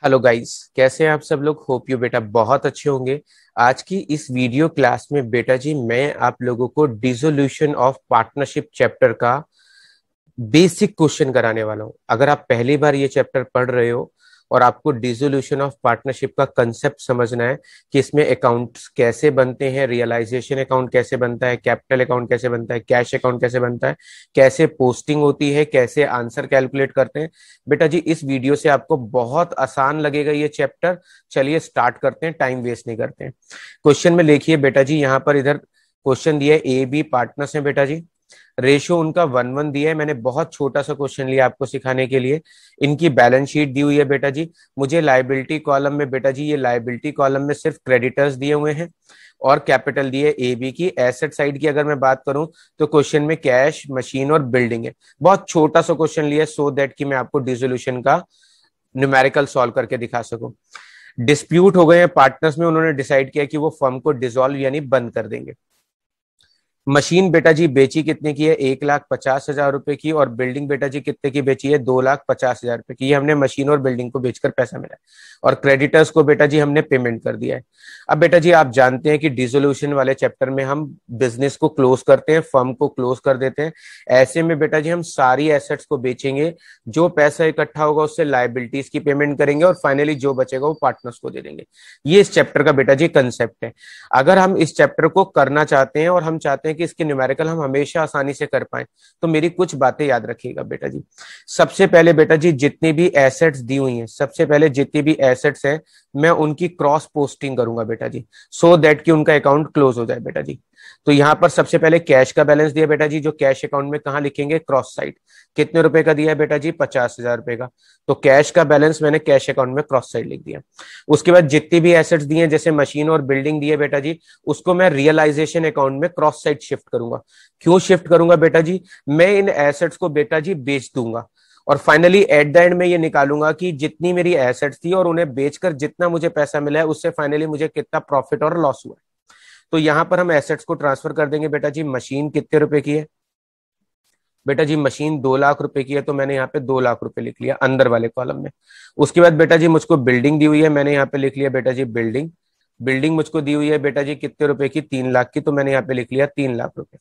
Hello guys, कैसे हैं आप सब लोग। होप यू बेटा बहुत अच्छे होंगे। आज की इस वीडियो क्लास में बेटा जी मैं आप लोगों को डिसोल्यूशन ऑफ पार्टनरशिप चैप्टर का बेसिक क्वेश्चन कराने वाला हूं। अगर आप पहली बार ये चैप्टर पढ़ रहे हो और आपको डिसोल्यूशन ऑफ पार्टनरशिप का कंसेप्ट समझना है कि इसमें अकाउंट्स कैसे बनते हैं, रियलाइजेशन अकाउंट कैसे बनता है, कैपिटल अकाउंट कैसे बनता है, कैश अकाउंट कैसे बनता है, कैसे पोस्टिंग होती है, कैसे आंसर कैलकुलेट करते हैं, बेटा जी इस वीडियो से आपको बहुत आसान लगेगा ये चैप्टर। चलिए स्टार्ट करते हैं, टाइम वेस्ट नहीं करते हैं। क्वेश्चन में लिखिए बेटा जी, यहाँ पर इधर क्वेश्चन दिया है, ए बी पार्टनर्स हैं बेटा जी। रेशियो उनका 1:1 दिया है। मैंने बहुत छोटा सा क्वेश्चन लिया आपको सिखाने के लिए। इनकी बैलेंस शीट दी हुई है बेटा जी। मुझे लायबिलिटी कॉलम में बेटा जी, ये लायबिलिटी कॉलम में सिर्फ क्रेडिटर्स दिए हुए हैं और कैपिटल दिए ए बी की। एसेट साइड की अगर मैं बात करूं तो क्वेश्चन में कैश, मशीन और बिल्डिंग है। बहुत छोटा सा क्वेश्चन लिया सो दैट कि मैं आपको डिसोल्यूशन का न्यूमेरिकल सॉल्व करके दिखा सकूं। डिस्प्यूट हो गए हैं पार्टनर्स में, उन्होंने डिसाइड किया कि वो फर्म को डिसॉल्व यानी बंद कर देंगे। मशीन बेटा जी बेची कितने की है, 1,50,000 रुपए की। और बिल्डिंग बेटा जी कितने की बेची है, 2,50,000 रुपए की। ये हमने मशीन और बिल्डिंग को बेचकर पैसा मिला है। और क्रेडिटर्स को बेटा जी हमने पेमेंट कर दिया है। अब बेटा जी आप जानते हैं कि डिसोल्यूशन वाले चैप्टर में हम बिजनेस को क्लोज करते हैं, फर्म को क्लोज कर देते हैं। ऐसे में बेटा जी हम सारी एसेट्स को बेचेंगे, जो पैसा इकट्ठा होगा उससे लायबिलिटीज की पेमेंट करेंगे और फाइनली जो बचेगा वो पार्टनर्स को दे देंगे। ये इस चैप्टर का बेटा जी कंसेप्ट है। अगर हम इस चैप्टर को करना चाहते हैं और हम चाहते हैं कि इसके न्यूमेरिकल हम हमेशा आसानी से कर पाए, तो मेरी कुछ बातें याद रखिएगा बेटा जी। सबसे पहले बेटा जी जितनी भी एसेट्स दी हुई हैं, सबसे पहले जितनी भी एसेट्स हैं मैं उनकी क्रॉस पोस्टिंग करूंगा बेटा जी, सो दैट कि उनका अकाउंट क्लोज हो जाए बेटा जी। तो यहां पर सबसे पहले कैश का बैलेंस दिया बेटा जी, जो कैश अकाउंट में कहां लिखेंगे, क्रॉस साइड। कितने रुपए का दिया है बेटा जी, 50,000 रुपए का। तो कैश का बैलेंस मैंने कैश अकाउंट में क्रॉस साइड लिख दिया। उसके बाद जितनी भी एसेट्स दी हैं, जैसे मशीन और बिल्डिंग दी है बेटा जी, उसको मैं रियलाइजेशन अकाउंट में क्रॉस साइड शिफ्ट करूंगा। क्यों शिफ्ट करूंगा बेटा जी, मैं इन एसेट्स को बेटा जी बेच दूंगा और फाइनली एट द एंड में ये निकालूंगा कि जितनी मेरी एसेट्स थी और उन्हें बेचकर जितना मुझे पैसा मिला है उससे फाइनली मुझे कितना प्रॉफिट और लॉस हुआ है। तो यहां पर हम एसेट्स को ट्रांसफर कर देंगे बेटा जी। मशीन कितने रुपए की है बेटा जी, मशीन 2 लाख रुपए की है, तो मैंने यहाँ पे 2 लाख रुपए लिख लिया अंदर वाले कॉलम में। उसके बाद बेटा जी मुझको बिल्डिंग दी हुई है, मैंने यहाँ पे लिख लिया बेटा जी बिल्डिंग। बिल्डिंग मुझको दी हुई है बेटा जी कितने रुपए की, 3 लाख की, तो मैंने यहाँ पे लिख लिया 3 लाख रुपए।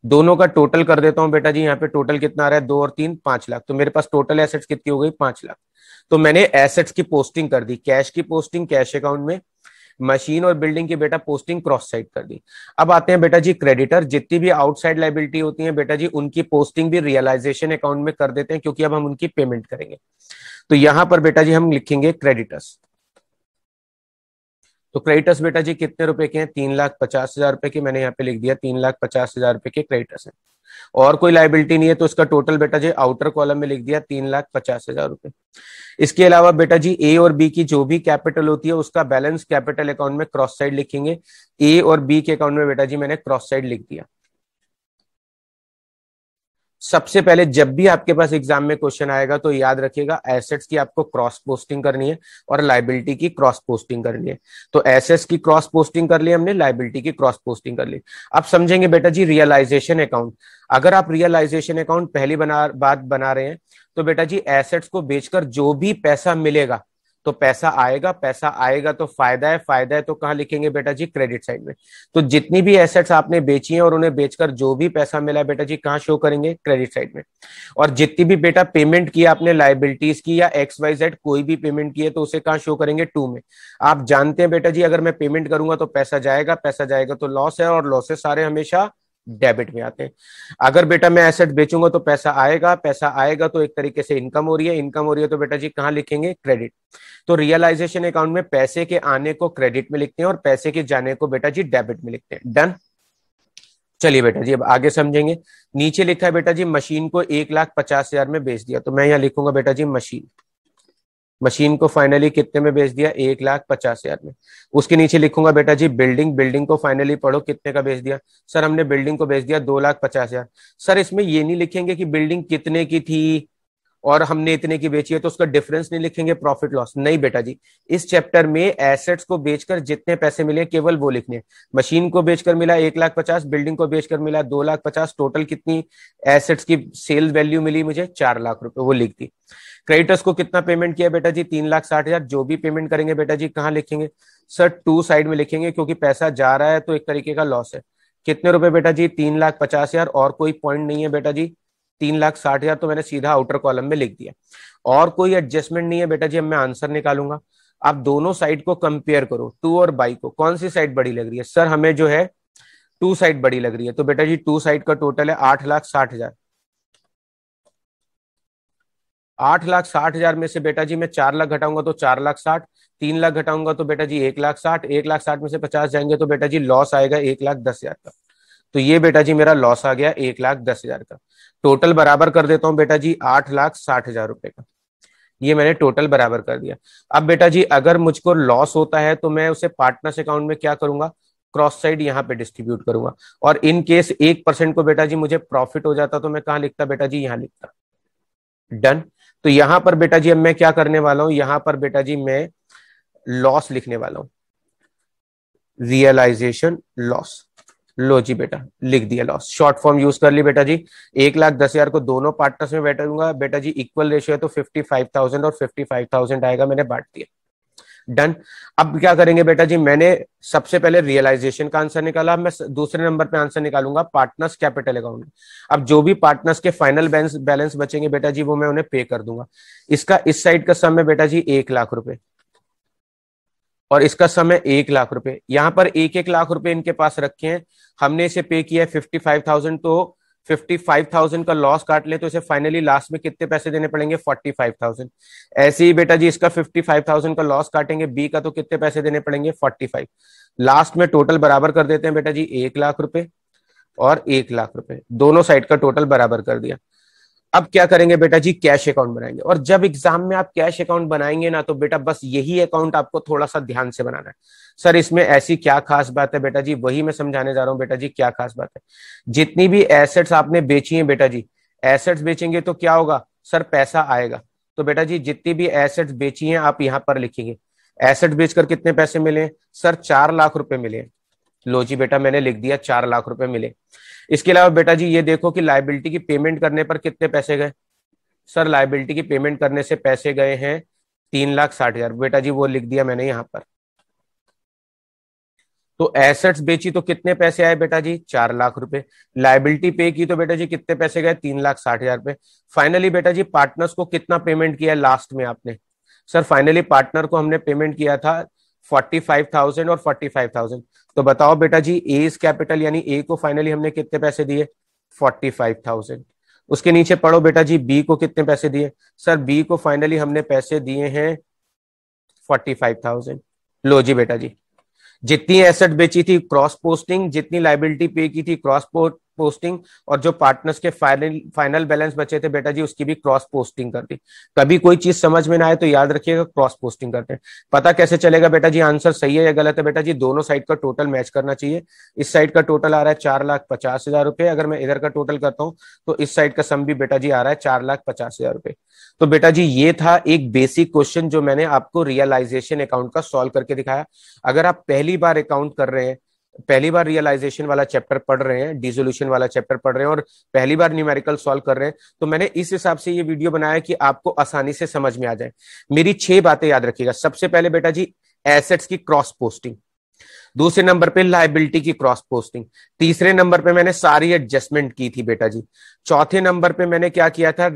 दोनों का टोटल कर देता हूं बेटा जी। यहाँ पे टोटल कितना आ रहा है, 2 और 3 5 लाख। तो मेरे पास टोटल एसेट्स कितनी हो गई, 5 लाख। तो मैंने एसेट्स की पोस्टिंग कर दी, कैश की पोस्टिंग कैश अकाउंट में, मशीन और बिल्डिंग की बेटा पोस्टिंग क्रॉस साइड कर दी। अब आते हैं बेटा जी क्रेडिटर। जितनी भी आउटसाइड लाइबिलिटी होती है बेटा जी उनकी पोस्टिंग भी रियलाइजेशन अकाउंट में कर देते हैं, क्योंकि अब हम उनकी पेमेंट करेंगे। तो यहां पर बेटा जी हम लिखेंगे क्रेडिटर्स। तो क्रेडिटर्स बेटा जी कितने रुपए के हैं, 3,50,000 रुपए के। मैंने यहाँ पे लिख दिया 3,50,000 रुपए के क्रेडिटर्स हैं। और कोई लाइबिलिटी नहीं है, तो इसका टोटल बेटा जी आउटर कॉलम में लिख दिया 3,50,000 रुपए। इसके अलावा बेटा जी ए और बी की जो भी कैपिटल होती है उसका बैलेंस कैपिटल अकाउंट में क्रॉस साइड लिखेंगे। ए और बी के अकाउंट में बेटा जी मैंने क्रॉस साइड लिख दिया। सबसे पहले जब भी आपके पास एग्जाम में क्वेश्चन आएगा तो याद रखिएगा, एसेट्स की आपको क्रॉस पोस्टिंग करनी है और लाइबिलिटी की क्रॉस पोस्टिंग करनी है। तो एसेट्स की क्रॉस पोस्टिंग कर ली हमने, लाइबिलिटी की क्रॉस पोस्टिंग कर ली। अब समझेंगे बेटा जी रियलाइजेशन अकाउंट। अगर आप रियलाइजेशन अकाउंट पहली बात बना रहे हैं तो बेटा जी एसेट्स को बेचकर जो भी पैसा मिलेगा, तो पैसा आएगा, पैसा आएगा तो फायदा है, फायदा है तो कहां लिखेंगे बेटा जी, क्रेडिट साइड में। तो जितनी भी एसेट्स आपने बेची हैं और उन्हें बेचकर जो भी पैसा मिला है बेटा जी कहां शो करेंगे, क्रेडिट साइड में। और जितनी भी बेटा पेमेंट की आपने लाइबिलिटीज की या XYZ कोई भी पेमेंट की है तो उसे कहां शो करेंगे, टू में। आप जानते हैं बेटा जी अगर मैं पेमेंट करूंगा तो पैसा जाएगा, पैसा जाएगा तो लॉस है, और लॉसेस सारे हमेशा डेबिट में आते हैं। अगर बेटा मैं एसेट बेचूंगा तो पैसा आएगा, पैसा आएगा तो एक तरीके से इनकम हो रही है, इनकम हो रही है तो बेटा जी कहां लिखेंगे, क्रेडिट। तो रियलाइजेशन अकाउंट में पैसे के आने को क्रेडिट में लिखते हैं और पैसे के जाने को बेटा जी डेबिट में लिखते हैं। डन। चलिए बेटा जी अब आगे समझेंगे। नीचे लिखा है बेटा जी मशीन को 1,50,000 में बेच दिया, तो मैं यहां लिखूंगा बेटा जी मशीन। मशीन को फाइनली कितने में बेच दिया, 1,50,000 में। उसके नीचे लिखूंगा बेटा जी बिल्डिंग। बिल्डिंग को फाइनली पढ़ो कितने का बेच दिया, सर हमने बिल्डिंग को बेच दिया 2,50,000। सर इसमें ये नहीं लिखेंगे कि बिल्डिंग कितने की थी, और हमने इतने की बेची है तो उसका डिफरेंस नहीं लिखेंगे प्रॉफिट लॉस, नहीं बेटा जी। इस चैप्टर में एसेट्स को बेचकर जितने पैसे मिले केवल वो लिखने हैं। मशीन को बेचकर मिला 1,50,000, बिल्डिंग को बेचकर मिला 2,50,000, टोटल कितनी एसेट्स की सेल वैल्यू मिली मुझे 4,00,000 रुपए, वो लिख दी। क्रेडिटर्स को कितना पेमेंट किया बेटा जी 3,60,000, जो भी पेमेंट करेंगे बेटा जी कहाँ लिखेंगे सर, टू साइड में लिखेंगे क्योंकि पैसा जा रहा है तो एक तरीके का लॉस है। कितने रुपए बेटा जी 3,50,000, और कोई पॉइंट नहीं है बेटा जी, 3,60,000 तो मैंने सीधा आउटर कॉलम में लिख दिया। और कोई एडजस्टमेंट नहीं है बेटा जी, अब मैं आंसर निकालूंगा। आप दोनों साइड को कंपेयर करो, टू और बाई को, कौन सी साइड बड़ी लग रही है सर, हमें जो है टू साइड बड़ी लग रही है, तो बेटा जी टू साइड का टोटल है 8,60,000। 8,60,000 में से बेटा जी मैं 4,00,000 घटाऊंगा तो 4,60,000, 3,00,000 घटाऊंगा तो बेटा जी 1,60,000, 1,60,000 में से 50 जाएंगे तो बेटा जी लॉस आएगा 1,10,000 का। तो ये बेटा जी मेरा लॉस आ गया 1,10,000 का। टोटल बराबर कर देता हूं बेटा जी 8,60,000 रुपए का, ये मैंने टोटल बराबर कर दिया। अब बेटा जी अगर मुझको लॉस होता है तो मैं उसे पार्टनर्स अकाउंट में क्या करूंगा, क्रॉस साइड यहाँ पे डिस्ट्रीब्यूट करूंगा। और इन केस 1% को बेटा जी मुझे प्रॉफिट हो जाता तो मैं कहाँ लिखता बेटा जी, यहाँ लिखता। डन। तो यहां पर बेटा जी अब मैं क्या करने वाला हूं, यहां पर बेटा जी मैं लॉस लिखने वाला हूं, रियलाइजेशन लॉस। लो जी बेटा लिख दिया लॉस, शॉर्ट फॉर्म यूज कर ली बेटा जी। 1,10,000 को दोनों पार्टनर्स में बैठूंगा बेटा जी, इक्वल रेशियो है तो 55,000 और 55,000 आएगा, मैंने बांट दिया। डन। अब क्या करेंगे बेटा जी, मैंने सबसे पहले रियलाइजेशन का आंसर निकाला, अब मैं दूसरे नंबर पे आंसर निकालूंगा पार्टनर्स कैपिटल अकाउंट में। अब जो भी पार्टनर्स के फाइनल बैलेंस बचेंगे बेटा जी वो मैं उन्हें पे कर दूंगा। इसका इस साइड का सम है बेटा जी 1,00,000 रुपए, और इसका सम है 1,00,000 रुपए। यहां पर 1,00,000 रुपए इनके पास रखे हैं, हमने इसे पे किया है 55,000, तो 55,000 का लॉस काट ले तो इसे फाइनली लास्ट में कितने पैसे देने पड़ेंगे 45,000। ऐसे ही बेटा जी इसका 55,000 का लॉस काटेंगे बी का तो कितने पैसे देने पड़ेंगे 45। लास्ट में टोटल बराबर कर देते हैं बेटा जी 1,00,000 रुपए और 1,00,000 रुपए, दोनों साइड का टोटल बराबर कर दिया। अब क्या करेंगे बेटा जी, कैश अकाउंट बनाएंगे। और जब एग्जाम में आप कैश अकाउंट बनाएंगे ना तो बेटा बस यही अकाउंट आपको थोड़ा सा ध्यान से बनाना है। सर इसमें ऐसी क्या खास बात है बेटा जी, वही मैं समझाने जा रहा हूं बेटा जी, क्या खास बात है। जितनी भी एसेट्स आपने बेची है बेटा जी, एसेट्स बेचेंगे तो क्या होगा सर, पैसा आएगा। तो बेटा जी जितनी भी एसेट्स बेची हैं आप यहां पर लिखेंगे, एसेट्स बेचकर कितने पैसे मिले सर, 4,00,000 रुपए मिले। लो जी बेटा मैंने लिख दिया 4,00,000 रुपए मिले। इसके अलावा बेटा जी ये देखो कि लायबिलिटी की पेमेंट करने पर कितने पैसे गए। सर लायबिलिटी की पेमेंट करने से पैसे गए हैं 3,60,000, बेटा जी वो लिख दिया मैंने यहां पर। तो एसेट्स बेची तो कितने पैसे आए बेटा जी 4,00,000 रुपए, लायबिलिटी पे की तो बेटा जी कितने पैसे गए 3,60,000 रुपए। फाइनली बेटा जी पार्टनर्स को कितना पेमेंट किया लास्ट में आपने, सर फाइनली पार्टनर को हमने पेमेंट किया था 45,000 और 45,000। तो बताओ बेटा जी ए इज कैपिटल यानी ए को फाइनली हमने कितने पैसे दिए 45,000। उसके नीचे पढ़ो बेटा जी बी को कितने पैसे दिए, सर बी को फाइनली हमने पैसे दिए हैं 45,000। लो जी बेटा जी जितनी एसेट बेची थी क्रॉस पोस्टिंग, जितनी लाइबिलिटी पे की थी क्रॉस पोस्टिंग, और जो पार्टनर्स के फाइनल बैलेंस बचे थे बेटा जी उसकी भी क्रॉस पोस्टिंग कर दी। कभी कोई चीज समझ में ना आए तो याद रखिएगा क्रॉस पोस्टिंग करते हैं। पता कैसे चलेगा बेटा जी आंसर सही है या गलत है बेटा जी, दोनों साइड का टोटल मैच करना चाहिए। इस साइड का टोटल आ रहा है 4,50,000 रुपए, अगर मैं इधर का टोटल करता हूं तो इस साइड का सम भी बेटा जी आ रहा है 4,50,000 रुपए। तो बेटा जी ये था एक बेसिक क्वेश्चन जो मैंने आपको रियलाइजेशन अकाउंट का सॉल्व करके दिखाया। अगर आप पहली बार अकाउंट कर रहे हैं, पहली बार रियलाइजेशन वाला चैप्टर पढ़ रहे हैं, डिसोल्यूशन वाला चैप्टर पढ़ रहे हैं और पहली बार न्यूमेरिकल सॉल्व कर रहे हैं, तो मैंने इस हिसाब से ये वीडियो बनाया कि आपको आसानी से समझ में आ जाए। मेरी 6 बातें याद रखिएगा। सबसे पहले बेटा जी एसेट्स की क्रॉस पोस्टिंग, दूसरे नंबर पे लायबिलिटी की क्रॉस पोस्टिंग, तीसरे नंबर पे मैंने सारी एडजस्टमेंट की थी बेटा जी, चौथे नंबर पे मैंने क्या किया था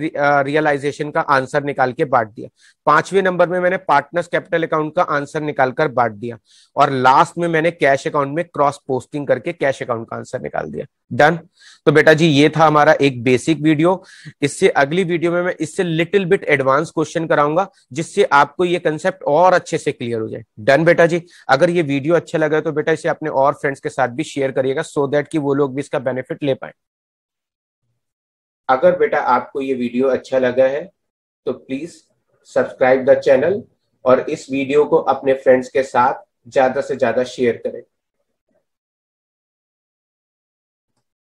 रियलाइजेशन का आंसर निकाल के बांट दिया, पांचवें नंबर में मैंने पार्टनर्स कैपिटल अकाउंट का आंसर निकालकर बांट दिया, और लास्ट में मैंने कैश अकाउंट में क्रॉस पोस्टिंग करके कैश अकाउंट का आंसर निकाल दिया। डन। तो बेटा जी ये था हमारा एक बेसिक वीडियो। इससे अगली वीडियो में मैं इससे लिटिल बिट एडवांस क्वेश्चन कराऊंगा जिससे आपको ये कंसेप्ट और अच्छे से क्लियर हो जाए। डन बेटा जी। अगर ये वीडियो अच्छा लगा तो बेटा इसे अपने और फ्रेंड्स के साथ भी शेयर करिएगा सो दैट कि वो लोग भी इसका बेनिफिट ले पाए। अगर बेटा आपको ये वीडियो अच्छा लगा है तो प्लीज सब्सक्राइब द चैनल और इस वीडियो को अपने फ्रेंड्स के साथ ज्यादा से ज्यादा शेयर करें।